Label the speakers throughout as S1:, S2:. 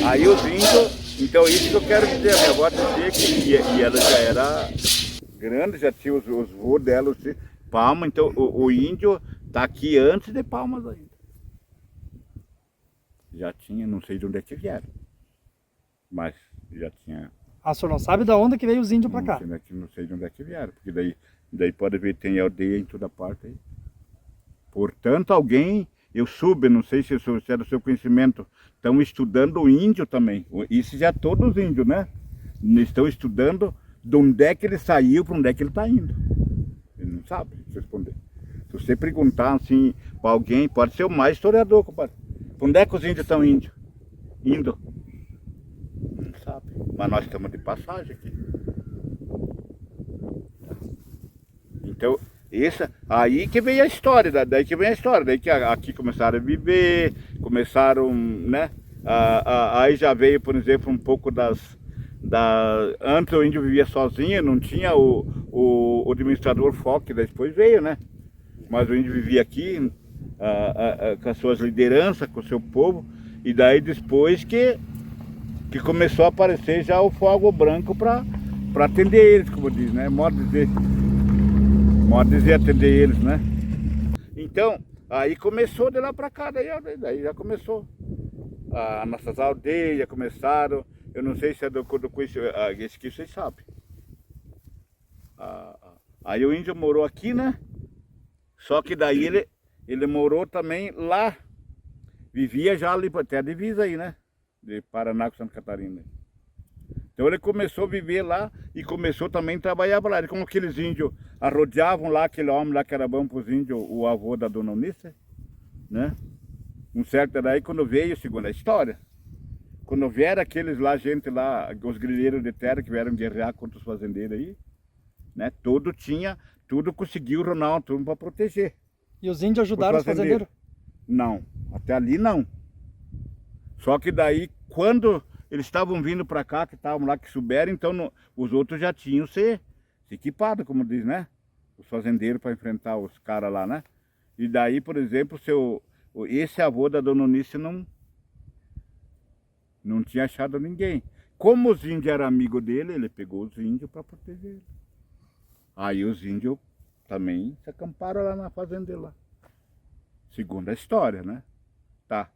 S1: Aí os índios, então isso que eu quero dizer, a minha avó dizia que ela já era grande, já tinha os voos dela, Palma, então o índio tá aqui antes de Palmas ainda. Já tinha, não sei de onde é que vieram, mas já tinha.
S2: Ah, o senhor não sabe de onde que veio os índios pra cá?
S1: Não sei de onde é que vieram, porque daí pode ver, tem aldeia em toda parte aí. Portanto, alguém, eu soube, não sei se é do seu conhecimento, estão estudando o índio também. Isso já todos os índios, né? Estão estudando de onde é que ele saiu, para onde é que ele está indo. Ele não sabe responder. Se você perguntar assim para alguém, pode ser o mais historiador, compadre. Para onde é que os índios estão indo? Não sabe. Mas nós estamos de passagem aqui. Então, aí que vem a história, daí que vem a história, daí que aqui começaram a viver, começaram, né? Aí já veio, por exemplo, um pouco antes o índio vivia sozinho, não tinha o administrador foco, depois veio, né? Mas o índio vivia aqui com as suas lideranças, com o seu povo, e daí depois que começou a aparecer já o fogo branco para atender eles, como diz, né? Modo de dizer atender eles, né? Então, aí começou de lá para cá, daí já começou. As nossas aldeias começaram, eu não sei se é do esse que vocês sabem. Aí o índio morou aqui, né? Só que daí ele morou também lá, vivia já ali até a divisa aí, né? De Paraná com Santa Catarina. Então ele começou a viver lá e começou também a trabalhar lá. E como aqueles índios arrodeavam lá, aquele homem lá que era bom para os índios, o avô da dona Eunice, né? Um certo daí quando veio, segundo a história, quando vieram aqueles lá, gente lá, os grileiros de terra que vieram guerrear contra os fazendeiros aí, né? Tudo conseguiu o Ronaldo tudo para proteger.
S2: E os índios ajudaram os fazendeiros?
S1: Não, até ali não. Só que daí, quando eles estavam vindo para cá, que estavam lá, que souberam, então os outros já tinham se equipado, como diz, né? Os fazendeiros para enfrentar os caras lá, né? E daí, por exemplo, esse avô da dona Eunice não tinha achado ninguém. Como os índios eram amigos dele, ele pegou os índios para proteger ele. Aí os índios também se acamparam lá na fazenda dele lá. Segundo a história, né? Tá.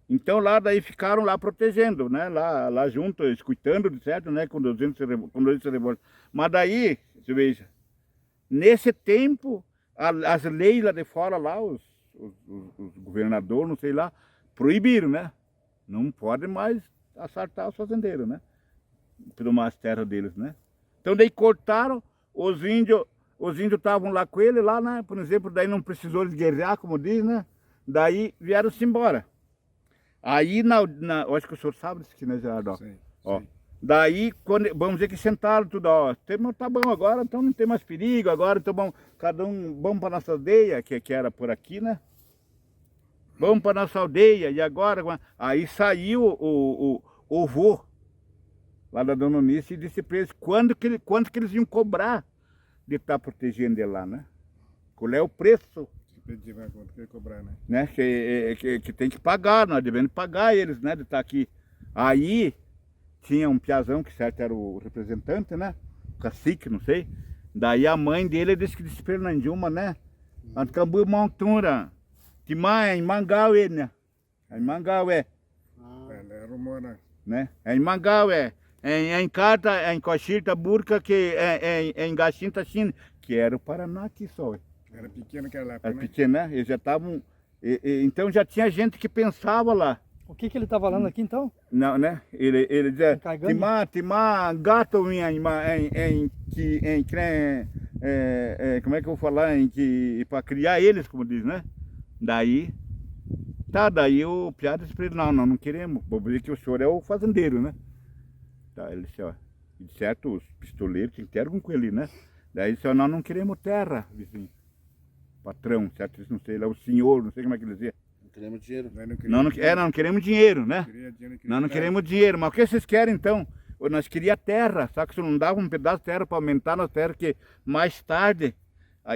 S1: Então lá daí ficaram lá protegendo, né? Lá junto, escutando, de certo, né? Quando eles se revoltam. Mas daí, você veja, nesse tempo, as leis lá de fora, lá, os governadores, não sei lá, proibiram, né? Não pode mais assaltar os fazendeiros, né? Tomar as terras deles, né? Então daí cortaram, os índios estavam lá com ele, lá, né? Por exemplo, daí não precisou de guerrear, como diz, né? Daí vieram-se embora. Aí, eu acho que o senhor sabe disso aqui, né, Gerardo? Sim, ó. Sim. Daí, vamos dizer que sentaram tudo, ó, tá bom agora, então não tem mais perigo, agora então vamos para nossa aldeia, que era por aqui, né? Vamos para nossa aldeia, e agora, aí saiu o vô lá da dona Eunice e disse para eles quanto que eles iam cobrar de estar protegendo ele lá, né? Qual é o preço?
S3: Quanto que ia cobrar, né?
S1: Que tem que pagar, nós devemos pagar eles, né, de estar aqui. Aí tinha um piazão, que certo era o representante, né? O cacique, não sei. Daí a mãe dele disse que disse para ele, Nandilma, né? Antcambu montura, que mãe, em Mangal, né? Em Mangal,
S3: Ele arrumou,
S1: né? Em Mangal, em Carta, em Cochita, Burca, que em Gaxinta, China, que era o Paraná aqui só,
S3: Era pequeno aquela época,
S1: era pequeno, né? Eles já estavam... Então já tinha gente que pensava lá.
S2: O que ele tá falando aqui então?
S1: Não, né? Ele dizia,
S2: Caigangue?
S1: timar gato como é que eu vou falar, para criar eles, como diz, né? Daí, daí o piada disse pra ele, não queremos, vou dizer que o senhor é o fazendeiro, né? Tá, ele disse, ó, e de certo, os pistoleiros se interrogam com ele, né? Daí ele disse, ó, nós não queremos terra, vizinho. Patrão, certo? Não sei, lá o senhor, não sei como é que ele dizia.
S3: Não queremos dinheiro.
S1: Não queremos dinheiro, né?
S3: Queria
S1: Nós não
S3: terra.
S1: queremos dinheiro, mas o que vocês querem então? Nós queríamos terra, só que se não dava um pedaço de terra para aumentar na terra, que mais tarde,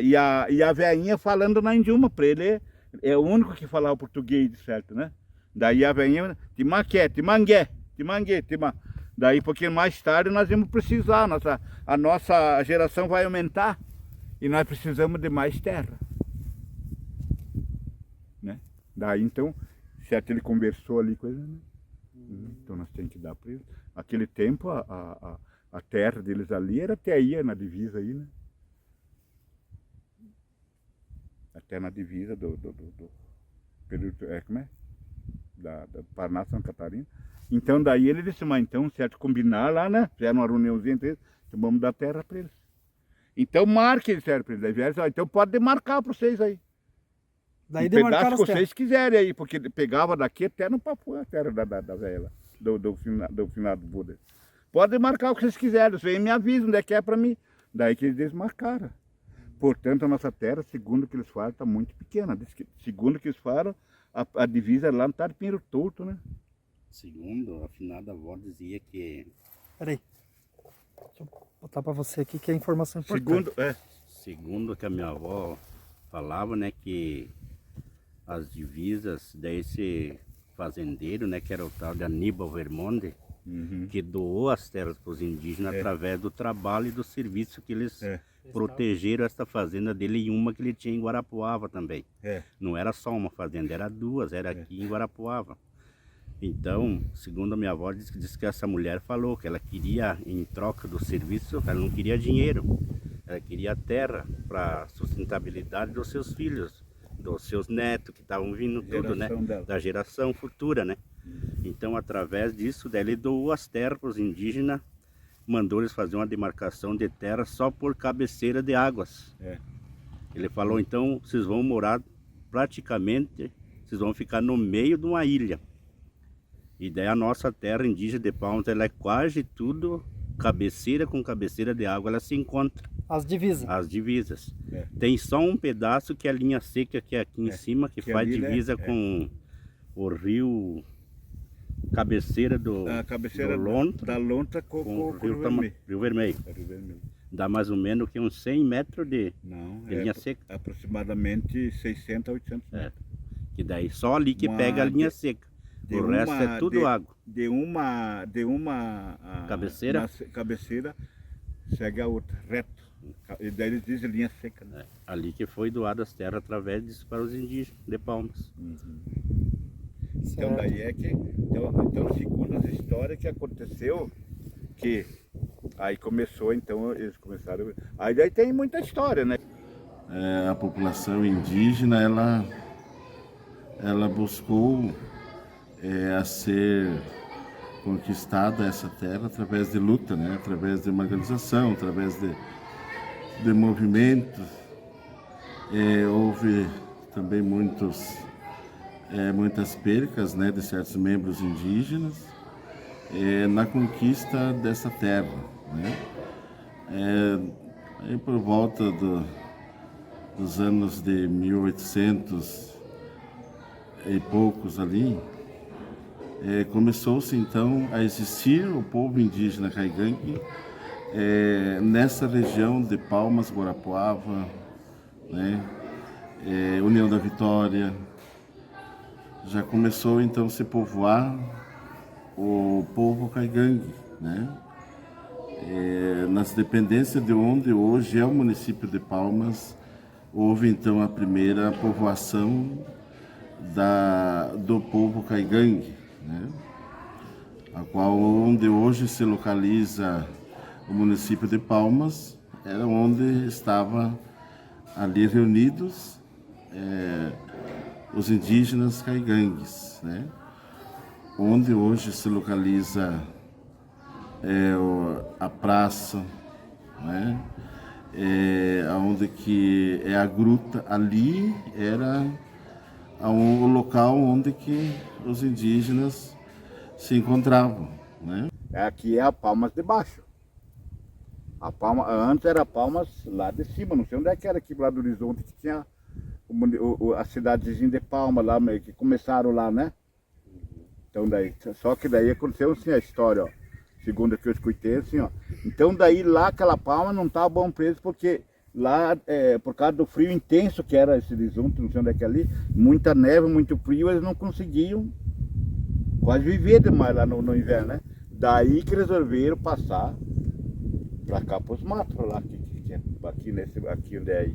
S1: e a velhinha falando na idioma, para ele é o único que falava português, certo, né? Daí a velhinha, timangué. Daí porque mais tarde nós vamos precisar, a nossa geração vai aumentar e nós precisamos de mais terra. Né? Daí então, certo, ele conversou ali com ele, né? Então nós temos que dar para eles. Aquele tempo a terra deles ali era até aí, na divisa aí, né? Até na divisa do período, como é? Da Paraná, Santa Catarina. Então daí ele disse, mas então, certo, combinar lá, né? Fizeram uma reuniãozinha entre eles, então vamos dar terra para eles. Então marque eles, certo, para eles. Daí vieram, então pode demarcar para vocês aí.
S2: Daí
S1: Um pedaço
S2: demarcaram
S1: que
S2: as terras.
S1: vocês quiserem aí, porque pegava daqui até no papo a terra da velha lá, do finado Buda. Pode marcar o que vocês quiserem, vocês me avisam onde é que é para mim. Daí que eles desmarcaram. Portanto, a nossa terra, segundo o que eles falam, está muito pequena. Segundo o que eles falam, a divisa lá não está de pinheiro torto, né?
S4: Segundo, a finada avó dizia que...
S2: Peraí. Deixa eu botar pra você aqui que é informação importante.
S4: Segundo o que a minha avó falava, né, que as divisas desse fazendeiro, né, que era o tal de Aníbal Vermonde, que doou as terras para os indígenas através do trabalho e do serviço que eles protegeram esta fazenda dele e uma que ele tinha em Guarapuava também. Não era só uma fazenda, era duas, era aqui em Guarapuava. Então, segundo a minha avó, disse que essa mulher falou que ela queria, em troca do serviço, ela não queria dinheiro, ela queria terra para sustentabilidade dos seus filhos, dos seus netos que estavam vindo tudo, né? Da geração futura, né? Então, através disso, daí ele doou as terras para os indígenas, mandou eles fazer uma demarcação de terra só por cabeceira de águas. Ele falou, então, vocês vão morar praticamente, vocês vão ficar no meio de uma ilha. E daí a nossa terra indígena de Palmas, ela é quase tudo cabeceira com cabeceira de água, ela se encontra.
S2: As divisas.
S4: As divisas. Tem só um pedaço que é a linha seca, que é aqui em cima, que faz
S1: ali,
S4: divisa com o rio cabeceira do Lontra,
S1: da Lontra
S4: com
S1: com
S4: o rio
S1: Rio Vermelho.
S4: Vermelho. Dá mais ou menos que uns 100 metros de linha seca.
S1: Aproximadamente 600 a 800 metros.
S4: Que daí só ali que pega a linha seca. O resto é tudo água.
S1: De uma
S4: Cabeceira?
S1: Cabeceira segue a outra, reto. E daí eles dizem linha seca, né?
S4: Ali que foi doado as terras através disso para os indígenas de Palmas.
S1: Então daí é que, então segundo as histórias que aconteceu, que aí começou, então eles começaram, aí daí tem muita história, né?
S5: A população indígena, ela buscou a ser conquistada essa terra através de luta, né? Através de uma organização, através de movimentos. Houve também muitas percas, né, de certos membros indígenas na conquista dessa terra, né? Aí por volta dos anos de 1800 e poucos ali, começou-se então a existir o povo indígena caigangue nessa região de Palmas, Guarapuava, né? União da Vitória. Já começou então a se povoar o povo caigangue, né? Nas dependências de onde hoje é o município de Palmas, houve então a primeira povoação do povo caigangue, né? A qual onde hoje se localiza o município de Palmas, era onde estava ali reunidos os indígenas caigangues, né? onde hoje se localiza a praça, né? Onde que é a gruta, ali era o local onde que os indígenas se encontravam, né?
S1: Aqui é a Palmas de Baixo. Antes era Palmas lá de cima, não sei onde é que era aqui lá do horizonte, que tinha a cidadezinha de Palmas lá, que começaram lá, né? Então daí, só que daí aconteceu assim a história, ó, segundo o que eu escutei, assim, ó. Então daí lá aquela Palma não estava bom preço, porque lá, por causa do frio intenso que era esse horizonte, não sei onde é que é ali, muita neve, muito frio, eles não conseguiam quase viver demais lá no inverno, né? Daí que resolveram passar pra cá, pros matos, pra lá, aqui onde é aí.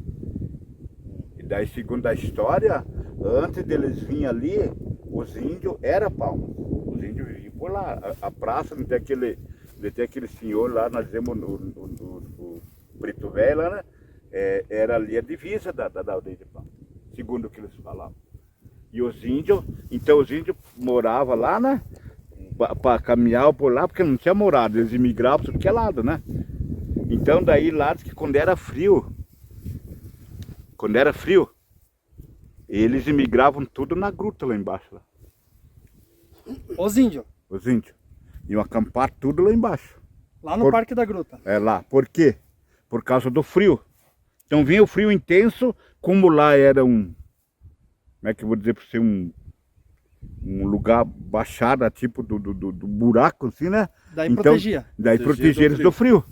S1: E daí, segundo a história, antes deles virem ali, os índios eram Palmas. Os índios viviam por lá. A praça, não tem aquele senhor lá, nós dizemos o Preto Velho lá, né? Era ali a divisa da aldeia de Palmas, segundo o que eles falavam. E os índios, então os índios moravam lá, né? Para caminhar por lá, porque não tinha morado, eles imigravam por que lado, né? Então daí lá, que quando era frio, eles imigravam tudo na gruta lá embaixo. Lá.
S2: Os índios,
S1: Os índios. Iam acampar tudo lá embaixo.
S2: lá no Parque da Gruta.
S1: É lá. Por quê? Por causa do frio. Então vinha o frio intenso, como lá era como é que eu vou dizer para você, um lugar baixada, tipo do buraco, assim, né?
S2: Daí
S1: então,
S2: protegia.
S1: Daí protegia eles do frio.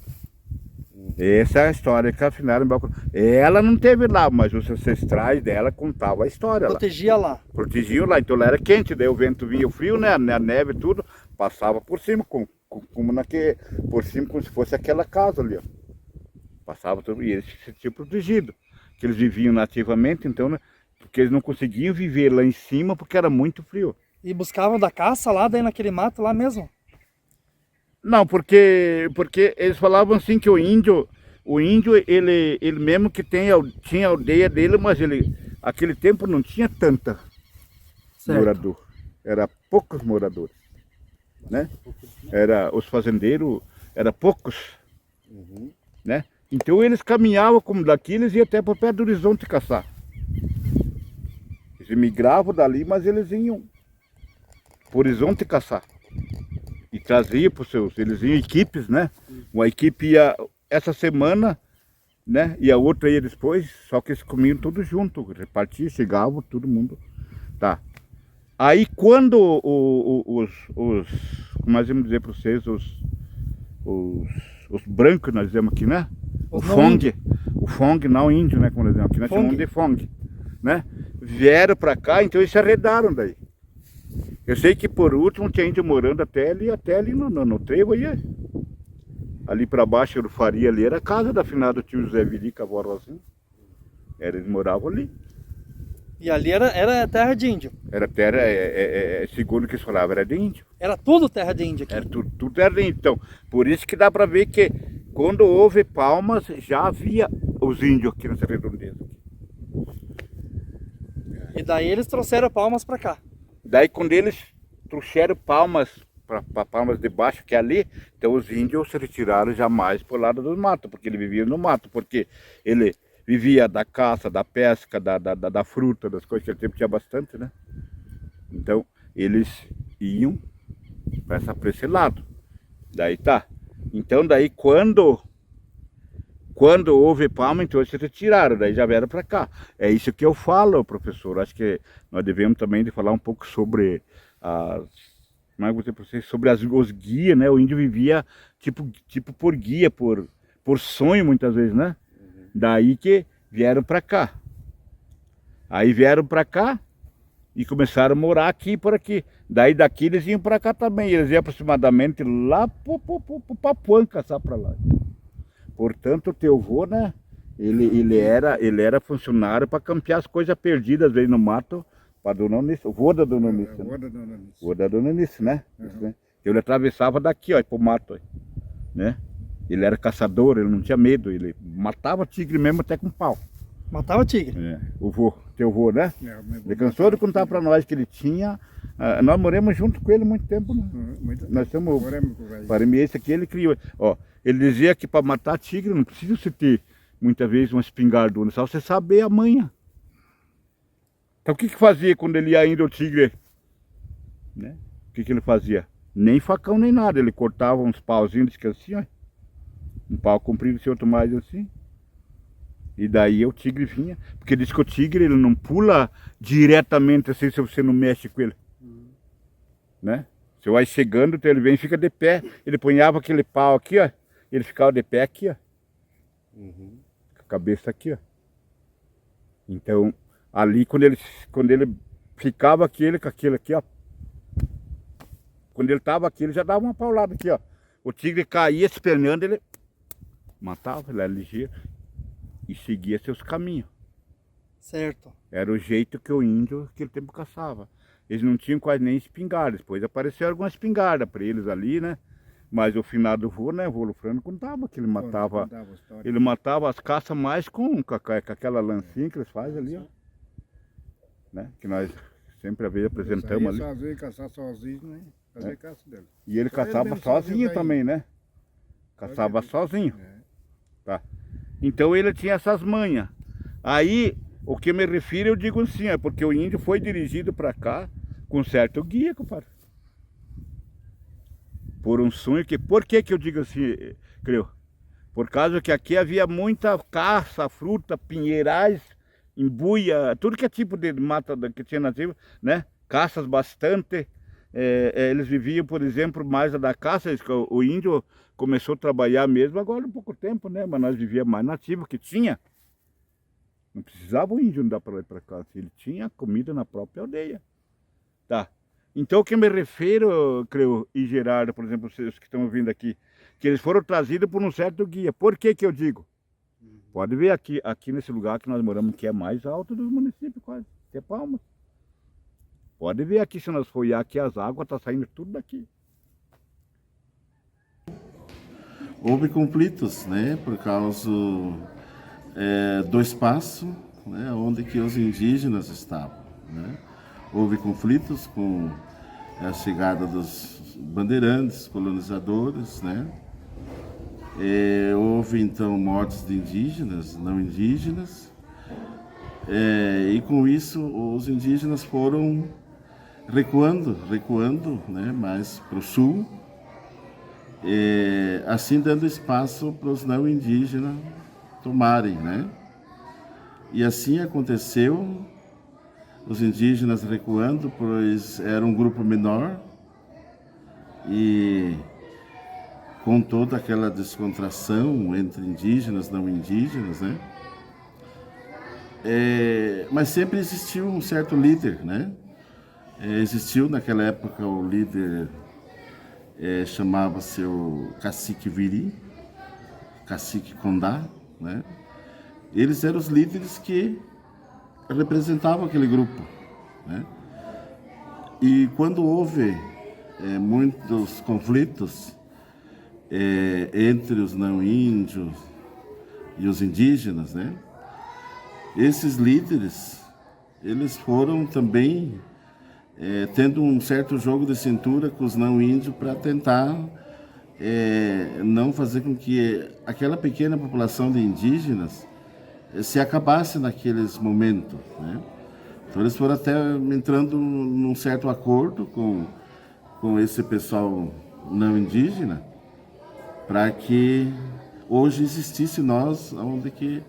S1: Essa é a história que afinal ela não teve lá, mas os ancestrais dela contavam a história
S2: Protegia lá.
S1: Protegiam lá, então lá era quente, daí o vento vinha, o frio, né? A neve e tudo, passava por cima, por cima como se fosse aquela casa ali, ó. Passava tudo, e eles se sentiam protegidos. Que eles viviam nativamente, então, né? Porque eles não conseguiam viver lá em cima porque era muito frio.
S2: E buscavam da caça lá, daí naquele mato lá mesmo?
S1: Não, porque eles falavam assim que o índio ele mesmo que tinha a aldeia dele, mas aquele tempo não tinha tanta morador. Era poucos moradores, né? Os fazendeiros, era poucos, né? Então eles caminhavam como daqui, eles iam até para perto do horizonte caçar. Eles migravam dali, mas eles iam para o horizonte caçar. E trazia para os seus, eles iam em equipes, né? Uma equipe ia essa semana, né? E a outra ia depois, só que eles comiam tudo junto, repartiam, chegavam, todo mundo. Tá. Aí quando como nós vamos dizer para vocês, os brancos, nós dizemos aqui, né? O Fong, não índio, né? Como nós dizemos aqui, nós chamamos de Fong, né? Vieram para cá, então eles se arredaram daí. Eu sei que por último tinha índio morando até ali no trevo aí. Ali para baixo do Faria ali era a casa da finada do tio José Virica, a avó Rosinha. Eles moravam ali.
S2: E ali era terra de índio?
S1: Era terra, segundo o que eles falavam, era de índio.
S2: Era tudo terra de índio aqui?
S1: Era tudo terra de índio. Então, por isso que dá para ver que quando houve Palmas, já havia os índios aqui nessa redondeza.
S2: E daí eles trouxeram Palmas para cá?
S1: Daí quando eles trouxeram Palmas para Palmas de Baixo, que é ali, então os índios se retiraram jamais para o lado dos matos, porque ele vivia no mato, porque ele vivia da caça, da pesca, da fruta, das coisas que ele tempo tinha bastante, né? Então eles iam para esse lado. Daí tá. Então daí quando houve Palma, então eles se retiraram, daí já vieram para cá. É isso que eu falo, professor. Acho que nós devemos também de falar um pouco sobre sobre os guias, né? O índio vivia tipo por guia, por sonho muitas vezes, né? Daí que vieram para cá. Aí vieram para cá e começaram a morar aqui por aqui. Daí daqui eles iam para cá também. Eles iam aproximadamente lá pro Papuã, caçar para lá. Portanto, o teu avô, né? Ele era funcionário para campear as coisas perdidas, às vezes no mato, para Dona Eunice, o vô da Dona Eunice.
S3: O vô da Dona Eunice.
S1: O vô da Dona Eunice, né? Isso, né? Ele atravessava daqui, ó, pro mato, ó, né? Ele era caçador, ele não tinha medo, ele matava tigre mesmo até com pau.
S2: Matava tigre?
S1: É, teu vô, né? Ele cansou de contar para nós que ele tinha Nós moramos junto com ele muito tempo, né?
S3: Muito
S1: Nós somos
S3: moramos com o velho.
S1: para mim, esse aqui ele criou. Ó, ele dizia que para matar tigre não precisa você ter muitas vezes uma espingardona, só você saber a manha. Então o que fazia quando ele ia indo o tigre? Né? O que ele fazia? Nem facão nem nada, ele cortava uns pauzinhos assim, ó. Um pau comprido, esse outro mais assim. E daí o tigre vinha, porque diz que o tigre ele não pula diretamente assim se você não mexe com ele. Né? Você vai chegando, então ele vem e fica de pé. Ele punhava aquele pau aqui, ó. Ele ficava de pé aqui, ó. Com a cabeça aqui, ó. Então, ali quando ele ficava aquele com aquele aqui, ó. Quando ele tava aqui, ele já dava uma paulada aqui, ó. O tigre caía esperneando, ele matava, ele era ligeiro. E seguia seus caminhos.
S2: Certo.
S1: Era o jeito que o índio naquele tempo caçava. Eles não tinham quase nem espingarda. Depois apareceram algumas espingardas para eles ali, né? Mas o finado vô, né? O vô Lufrano contava que ele matava.
S3: Contava a história.
S1: Ele matava as caças mais com aquela lancinha que eles fazem ali, ó. Né? Que nós sempre a vez apresentamos ali.
S3: Sozinho, caçar sozinho, né? Fazer caça dele.
S1: E ele
S3: Só ele
S1: caçava
S3: mesmo
S1: sozinho
S3: sozinho
S1: também, né? Caçava
S3: ele.
S1: sozinho.
S3: É.
S1: Tá. Então ele tinha essas manhas. Aí, o que me refiro, eu digo assim, é porque o índio foi dirigido para cá com certo guia, compadre. Por um sonho que... Por que eu digo assim, creio? Por causa que aqui havia muita caça, fruta, pinheirais, embuia, tudo que é tipo de mata que tinha nativa, né? Caças bastante. Eles viviam, por exemplo, mais da caça. O índio começou a trabalhar mesmo agora há pouco tempo, né? Mas nós vivíamos mais nativo, que tinha. Não precisava o índio andar para lá e para cá. Ele tinha comida na própria aldeia. Tá. Então, o que me refiro, creio, e Gerardo, por exemplo, os que estão vindo aqui, que eles foram trazidos por um certo guia. Por que eu digo? Pode ver aqui nesse lugar que nós moramos, que é mais alto dos municípios quase, que é Palmas. Pode ver aqui, se nós for olhar aqui, as águas estão saindo tudo daqui.
S5: Houve conflitos, né, por causa do espaço, né, onde que os indígenas estavam, né? Houve conflitos com a chegada dos bandeirantes, colonizadores, né? Houve então mortes de indígenas, não indígenas, e com isso os indígenas foram recuando, né, mais para o sul, assim dando espaço para os não indígenas tomarem, né? E assim aconteceu, os indígenas recuando, pois era um grupo menor e com toda aquela descontração entre indígenas e não indígenas, né? Mas sempre existiu um certo líder, né? Existiu naquela época o líder, chamava-se o Cacique Viri, Cacique Condá, né? Eles eram os líderes que representavam aquele grupo, né? E quando houve muitos conflitos entre os não índios e os indígenas, né? Esses líderes, eles foram também tendo um certo jogo de cintura com os não índios para tentar não fazer com que aquela pequena população de indígenas se acabasse naqueles momentos, né? Então eles foram até entrando num certo acordo com esse pessoal não indígena para que hoje existisse nós onde que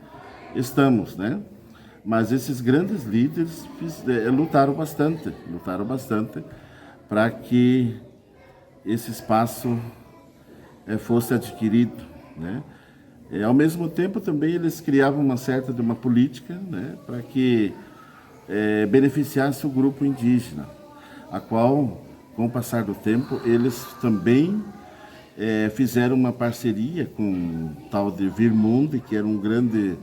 S5: estamos, né? Mas esses grandes líderes lutaram bastante para que esse espaço fosse adquirido, né? Ao mesmo tempo também eles criavam uma política, né, para que beneficiasse o grupo indígena, a qual, com o passar do tempo, eles também fizeram uma parceria com o tal de Virmundi, que era um grande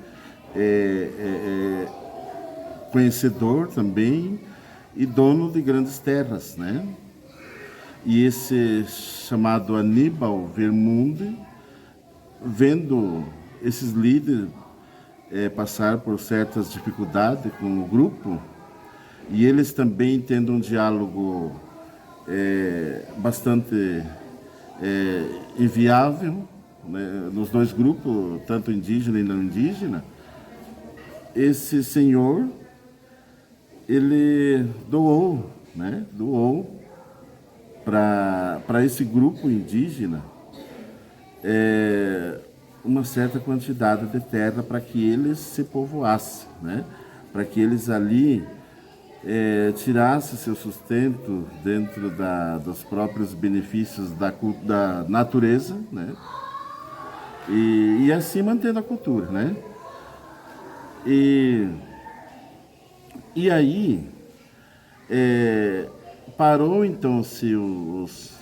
S5: conhecedor também e dono de grandes terras, né? E esse chamado Aníbal Virmundi, vendo esses líderes passar por certas dificuldades com o grupo, e eles também tendo um diálogo bastante inviável, né, nos dois grupos, tanto indígena e não indígena, esse senhor, ele doou para esse grupo indígena uma certa quantidade de terra para que eles se povoassem, né? Para que eles ali tirassem seu sustento dentro dos próprios benefícios da natureza, né? E assim mantendo a cultura, né? E aí parou então-se os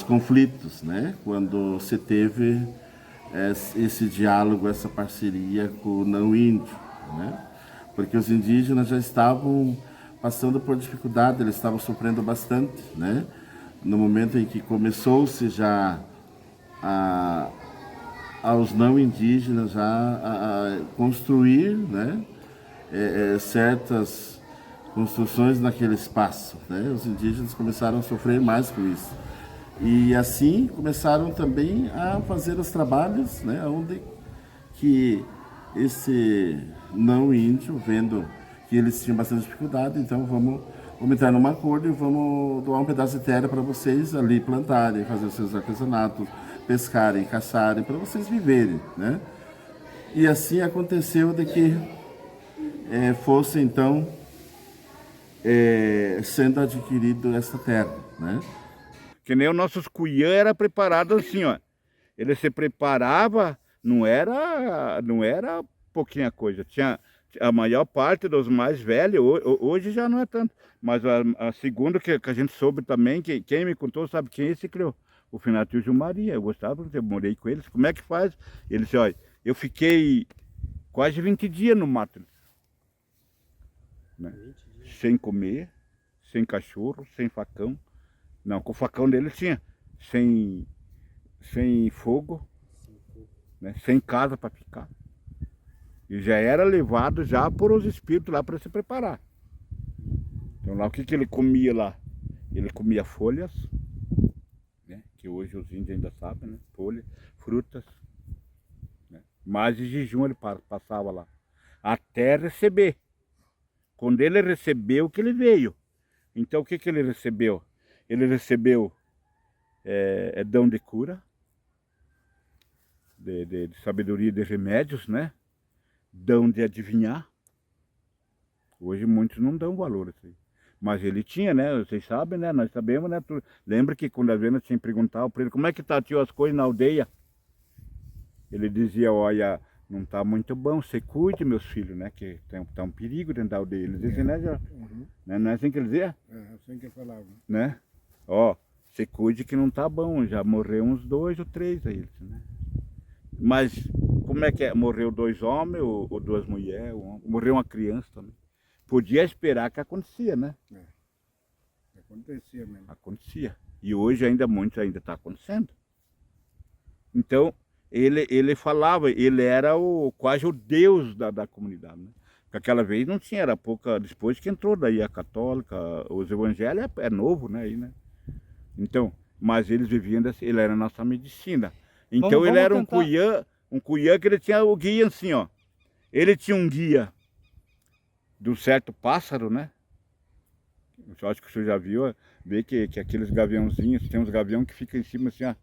S5: conflitos, né? Quando se teve esse diálogo, essa parceria com o não índio, né? Porque os indígenas já estavam passando por dificuldade, eles estavam sofrendo bastante, né? No momento em que começou-se já aos não indígenas já a construir, né? Certas construções naquele espaço, né? Os indígenas começaram a sofrer mais com isso. E assim começaram também a fazer os trabalhos, né? Onde que esse não índio, vendo que eles tinham bastante dificuldade, então vamos entrar num acordo e vamos doar um pedaço de terra para vocês ali plantarem, fazer os seus artesanatos, pescarem, caçarem, para vocês viverem, né? E assim aconteceu de que fosse então sendo adquirido essa terra, né?
S1: Que nem os nossos cuiã era preparado assim, ó. Ele se preparava, não era pouquinha coisa. Tinha a maior parte dos mais velhos, hoje já não é tanto. Mas a segunda que a gente soube também, que quem me contou sabe quem esse criou. O finado Gil Maria. Eu gostava, porque eu morei com eles. Como é que faz? Ele disse, olha, eu fiquei quase 20 dias no mato, né? Sem comer, sem cachorro, sem facão. Não, com o facão dele tinha. Sem fogo, né? Sem casa para ficar. E já era levado já por os espíritos lá para se preparar. Então lá o que ele comia lá? Ele comia folhas, né? Que hoje os índios ainda sabem, né? Folhas, frutas, né? Mas de jejum ele passava lá. Até receber. Quando ele recebeu que ele veio. Então o que ele recebeu? Ele recebeu dom de cura, de sabedoria de remédios, né? Dom de adivinhar. Hoje muitos não dão valor a isso aí. Mas ele tinha, né? Vocês sabem, né? Nós sabemos, né? Lembra que quando a Vena tinha perguntado para ele como é que tá, tio, as coisas na aldeia? Ele dizia, olha, não tá muito bom, você cuide, meus filhos, né? Que tá um perigo dentro da aldeia. Ele dizia, né, já? Não é assim que ele dizia?
S3: Assim que falava.
S1: Né? Ó, você cuide que não tá bom, já morreu uns 2 ou 3 aí, né? Mas como é que é? Morreu 2 homens ou 2 mulheres, morreu uma criança também. Podia esperar que acontecia, né?
S3: Acontecia mesmo.
S1: Acontecia. E hoje ainda muito ainda está acontecendo. Então, ele falava, ele era quase o Deus da comunidade, né? Porque aquela vez não tinha, era pouca, depois que entrou daí a católica, os evangélicos é novo, né? Aí, né? Então, mas eles viviam desse, ele era a nossa medicina. Então
S2: Vamos
S1: ele era
S2: tentar.
S1: um cuiã que ele tinha o guia assim, ó. Ele tinha um guia de um certo pássaro, né? Eu acho que o senhor já viu, vê que aqueles gaviãozinhos, tem uns gavião que ficam em cima assim, ó,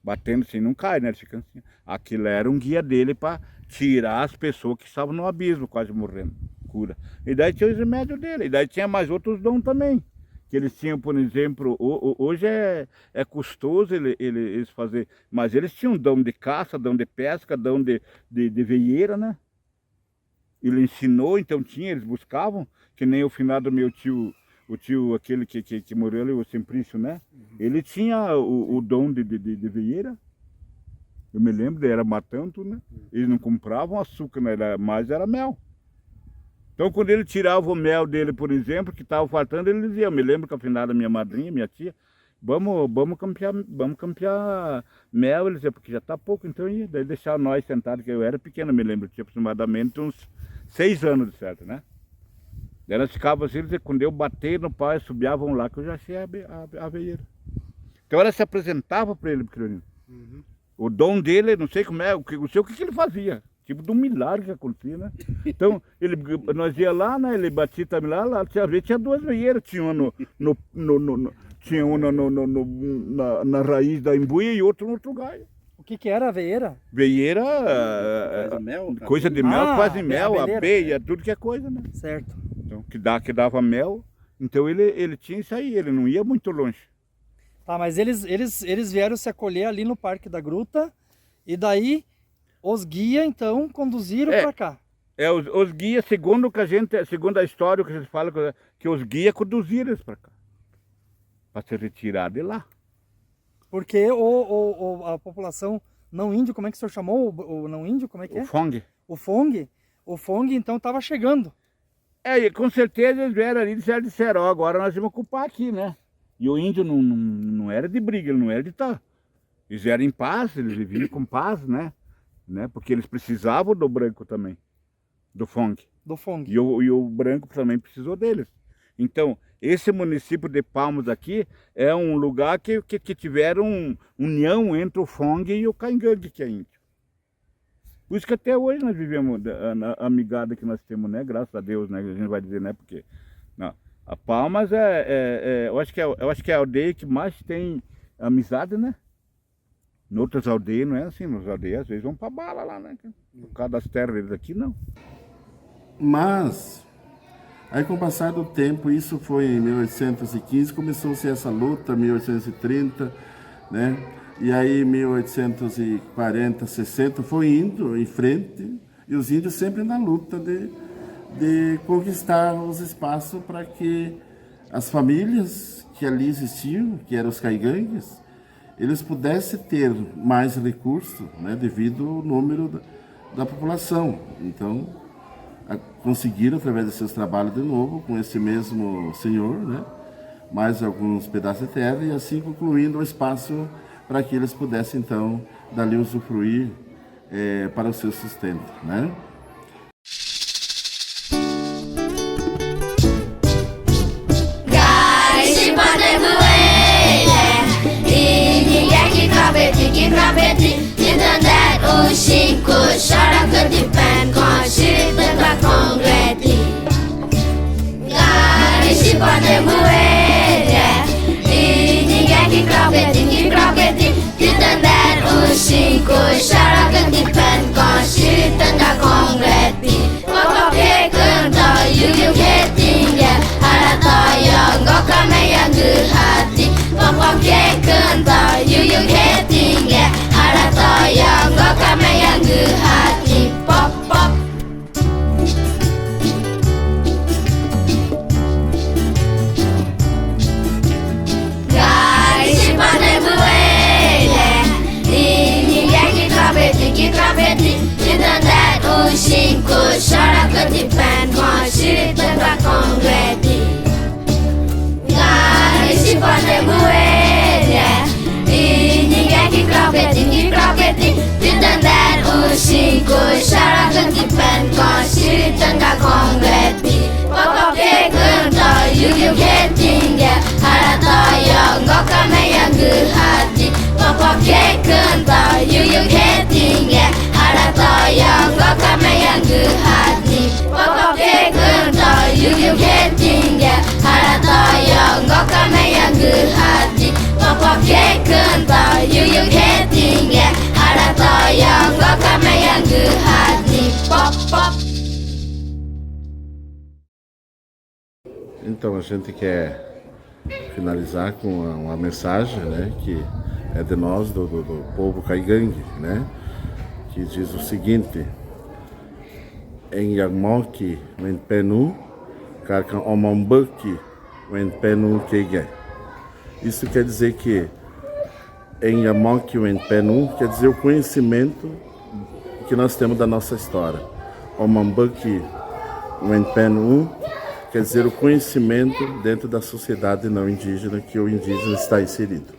S1: batendo assim, não cai, né? Eles ficam assim. Aquilo era um guia dele para tirar as pessoas que estavam no abismo, quase morrendo, cura. E daí tinha os remédios dele, e daí tinha mais outros dons também. Que eles tinham, por exemplo, hoje é custoso eles fazer, mas eles tinham dom de caça, dom de pesca, dom de veieira, né? Ele ensinou, então tinha, eles buscavam, que nem o finado meu tio, o tio aquele que morreu ali, o Simplício, né? Ele tinha o dom de veieira. Eu me lembro, ele era matando, né? Eles não compravam açúcar, né? Mas era mel. Então, quando ele tirava o mel dele, por exemplo, que estava faltando, ele dizia, eu me lembro que a finada minha madrinha, minha tia, vamos campear mel, ele dizia, porque já está pouco, então ia. Daí deixar nós sentados, que eu era pequeno, me lembro, tinha aproximadamente uns 6 anos de certo, né? Elas ficavam assim, quando eu batei no pau, elas subiavam lá, que eu já achei a aveieira. Então ela se apresentava para ele, pequenino. O dom dele, não sei como é, o que ele fazia. Tipo de um milagre que acontecia, né? Então, nós ia lá, né? Ele batia também lá tinha duas veieiras. Tinha uma tinha uma na raiz da embuia e outra no outro galho.
S2: O que era a aveieira?
S1: Veieira,
S4: Faz mel,
S1: coisa de mel,
S2: Ah,
S1: quase mel,
S2: abelheira.
S1: abelha, tudo que é coisa, né?
S2: Certo.
S1: Então, que dava mel. Então ele tinha isso aí, ele não ia muito longe.
S2: Tá, mas eles vieram se acolher ali no Parque da Gruta e daí os guias, então, conduziram para cá.
S1: Os guias, segundo a história que a gente fala, que os guias conduziram eles para cá. Para se retirar de lá.
S2: Porque a população não índio, como é que o senhor chamou? O não índio, como é que é?
S1: O Fong.
S2: O Fong, então, estava chegando.
S1: E com certeza eles vieram ali e disseram, ó, agora nós vamos ocupar aqui, né? E o índio não era de briga, ele não era de tal. Eles eram em paz, eles viviam com paz, né? Porque eles precisavam do branco também, do Fong.
S2: Do Fong.
S1: E o branco também precisou deles. Então, esse município de Palmas aqui é um lugar que tiveram união entre o Fong e o Caingangue, que é índio. Por isso que até hoje nós vivemos a amigada que nós temos, né? Graças a Deus, né? A gente vai dizer, né? Porque a Palmas eu acho que é a aldeia que mais tem amizade, né? Em outras aldeias não é assim, nas aldeias às vezes vão pra bala lá, né? Por causa das terras deles aqui, não.
S5: Mas, aí com o passar do tempo, isso foi em 1815, começou-se essa luta, 1830, né? E aí 1840, 60, foi indo em frente, e os índios sempre na luta de conquistar os espaços para que as famílias que ali existiam, que eram os caigangues, eles pudessem ter mais recursos, né, devido ao número da população. Então, conseguiram, através de seus trabalhos de novo, com esse mesmo senhor, né, mais alguns pedaços de terra, e assim concluindo o espaço para que eles pudessem, então, dali usufruir para o seu sustento, né? Então a gente quer finalizar com uma mensagem, né, que é de nós, do povo caigangue, né, que diz o seguinte: em Yagmoki, wen penu, karkan omambaki, wen penu kege. Isso quer dizer que em Yagmoki, wen penu, quer dizer o conhecimento que nós temos da nossa história. Omambaki, wen penu, quer dizer o conhecimento dentro da sociedade não indígena que o indígena está inserido.